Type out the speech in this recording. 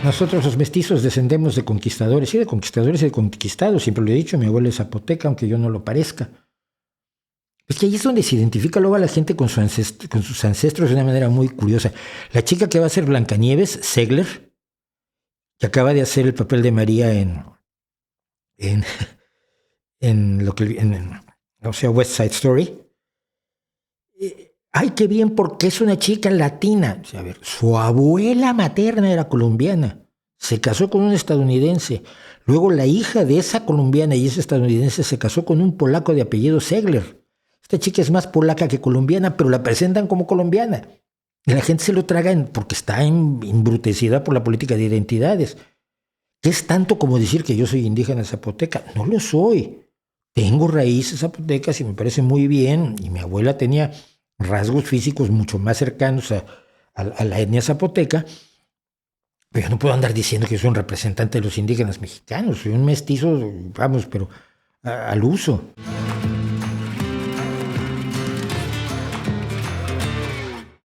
Nosotros los mestizos descendemos de conquistadores, sí, de conquistadores y de conquistados, siempre lo he dicho, mi abuelo es zapoteca, aunque yo no lo parezca. Es que ahí es donde se identifica luego a la gente con sus ancestros de una manera muy curiosa. La chica que va a ser Blancanieves, Zegler, que acaba de hacer el papel de María en, o sea, West Side Story. Ay, qué bien, porque es una chica latina. O sea, a ver, su abuela materna era colombiana. Se casó con un estadounidense. Luego la hija de esa colombiana y ese estadounidense se casó con un polaco de apellido Zegler. Esta chica es más polaca que colombiana, pero la presentan como colombiana. Y la gente se lo traga porque está embrutecida por la política de identidades. ¿Qué es tanto como decir que yo soy indígena zapoteca? No lo soy. Tengo raíces zapotecas y me parece muy bien. Y mi abuela tenía rasgos físicos mucho más cercanos a la etnia zapoteca. Pero yo no puedo andar diciendo que soy un representante de los indígenas mexicanos. Soy un mestizo, vamos, pero al uso.